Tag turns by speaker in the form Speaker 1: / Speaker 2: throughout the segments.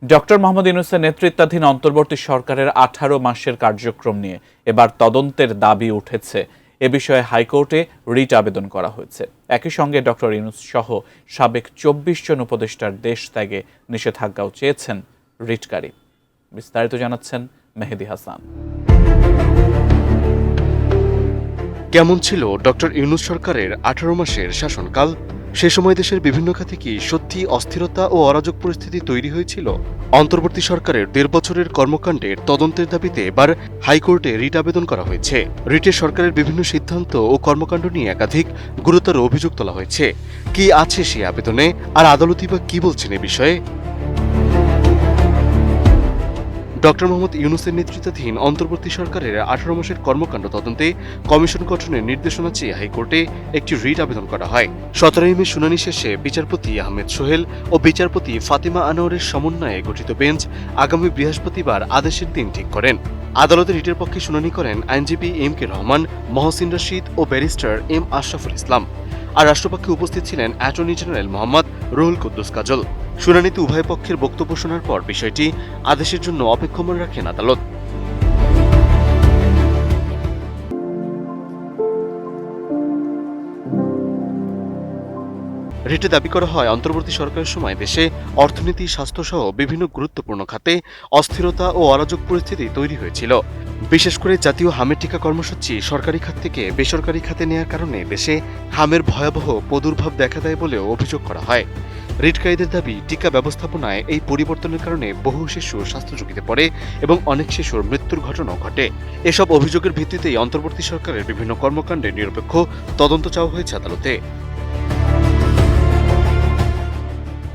Speaker 1: Doctor Mohammad ইউনূসের নেতৃত্বাধীন অন্তর্বর্তী সরকারের 18 মাসের কার্যক্রম নিয়ে এবার তদন্তের দাবি উঠেছে। এ বিষয়ে হাইকোর্টে রিট আবেদন করা হয়েছে। একই সঙ্গে ডক্টর ইউনূস সহ সাবেক 24 জন উপদেষ্টার দেশ ত্যাগে নিষেধাজ্ঞাও চেয়েছেন রিটকারী। বিস্তারিত জানাচ্ছেন মেহেদী হাসান।
Speaker 2: কেমন ছিল ডক্টর ইউনূস সরকারের 18 মাসের শাসনকাল? সে সময় দেশের বিভিন্ন খাতে কি সত্যি অস্থিরতা ও অরাজক পরিস্থিতি তৈরি হয়েছিল? অন্তর্বর্তী সরকারের 1.5 বছরের কর্মকাণ্ডের তদন্তের দাবিতে এবার হাইকোর্টে রিট আবেদন করা হয়েছে। রিটে সরকারের বিভিন্ন সিদ্ধান্ত ও কর্মকাণ্ড নিয়ে একাধিক গুরুতর অভিযোগ তোলা হয়েছে। কি আছে সেই আবেদনে, আর আদালতই বা কি বলছেন এ বিষয়ে? ডক্টর মোহাম্মদ ইউনূসের নেতৃত্বাধীন অন্তর্বর্তী সরকারের 18 মাসের কর্মকাণ্ড তদন্তে কমিশন গঠনের নির্দেশনা চেয়ে হাইকোর্টে একটি রিট আবেদন করা হয়। 17 মে শুনানি শেষে বিচারপতি আহমেদ সোহেল ও বিচারপতি ফাতিমা আনোয়ারের সমন্বয়ে গঠিত বেঞ্চ আগামী বৃহস্পতিবার আদেশের দিন ঠিক করেন। আদালতে রিটের পক্ষে শুনানি করেন আইনজীবী এম কে রহমান, মহসিন রশিদ ও ব্যারিস্টার এম আশরাফুল ইসলাম। আর রাষ্ট্রপক্ষে উপস্থিত ছিলেন অ্যাটর্নি জেনারেল মোহাম্মদ রুহুল কুদ্দুস কাজল। শুনানিতে উভয় পক্ষের বক্তব্য শোনার পর বিষয়টি আদেশের জন্য অপেক্ষমাণ রাখেন আদালত। রিটে দাবি করা হয়, অন্তর্বর্তী সরকারের সময় দেশে অর্থনীতি, স্বাস্থ্যসহ বিভিন্ন গুরুত্বপূর্ণ খাতে অস্থিরতা ও অরাজক পরিস্থিতি তৈরি হয়েছিল। বিশেষ করে জাতীয় হামের টিকা কর্মসূচি সরকারি খাত থেকে বেসরকারি খাতে নেওয়ার কারণে দেশে হামের ভয়াবহ প্রাদুর্ভাব দেখা দেয় বলেও অভিযোগ করা হয়। রিটকারীদের দাবি, টিকা ব্যবস্থাপনায় এই পরিবর্তনের কারণে বহু শিশু স্বাস্থ্য ঝুঁকিতে পড়ে এবং অনেক শিশুর মৃত্যুর ঘটনাও ঘটে। এসব অভিযোগের ভিত্তিতেই অন্তর্বর্তী সরকারের বিভিন্ন কর্মকাণ্ডের নিরপেক্ষ তদন্ত চাওয়া হয়েছে আদালতে।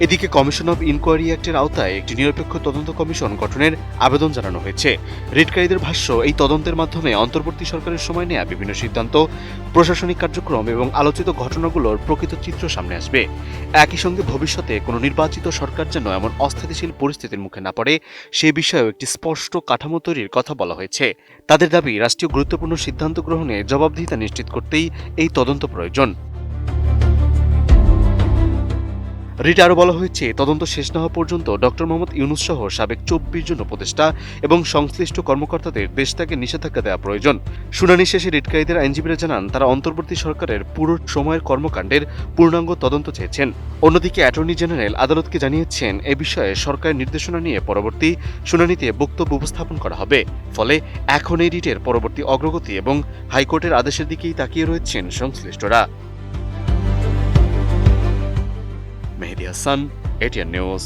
Speaker 2: এদিকে কমিশন অব ইনকোয়ারি অ্যাক্টের আওতায় একটি নিরপেক্ষ তদন্ত কমিশন গঠনের আবেদন জানানো হয়েছে। রিটকারীদের ভাষ্য, এই তদন্তের মাধ্যমে অন্তর্বর্তী সরকারের সময় নেওয়া বিভিন্ন সিদ্ধান্ত, প্রশাসনিক কার্যক্রম এবং আলোচিত ঘটনাগুলোর প্রকৃত চিত্র সামনে আসবে। একই সঙ্গে ভবিষ্যতে কোনো নির্বাচিত সরকার যেন এমন অস্থিতিশীল পরিস্থিতির মুখে না পড়ে, সে বিষয়েও একটি স্পষ্ট কাঠামো তৈরির কথা বলা হয়েছে। তাদের দাবি, রাষ্ট্রীয় গুরুত্বপূর্ণ সিদ্ধান্ত গ্রহণে জবাবদিহিতা নিশ্চিত করতেই এই তদন্ত প্রয়োজন। রিটে আরও বলা হয়েছে, তদন্ত শেষ না হওয়া পর্যন্ত ডক্টর মোহাম্মদ ইউনূস সহ সাবেক 24 জন উপদেষ্টা এবং সংশ্লিষ্ট কর্মকর্তাদের দেশ থেকে নিষেধাজ্ঞা দেওয়া প্রয়োজন। শুনানি শেষে রিটকারীদের আইনজীবীরা জানান, তারা অন্তর্বর্তী সরকারের পুরো সময়ের কর্মকাণ্ডের পূর্ণাঙ্গ তদন্ত চেয়েছেন। অন্যদিকে অ্যাটর্নি জেনারেল আদালতকে জানিয়েছেন, এ বিষয়ে সরকারের নির্দেশনা নিয়ে পরবর্তী শুনানিতে বক্তব্য উপস্থাপন করা হবে। ফলে এখন এই রিটের পরবর্তী অগ্রগতি এবং হাইকোর্টের আদেশের দিকেই তাকিয়ে রয়েছেন সংশ্লিষ্টরা। মেহেদী হাসান, এটিএন নিউজ।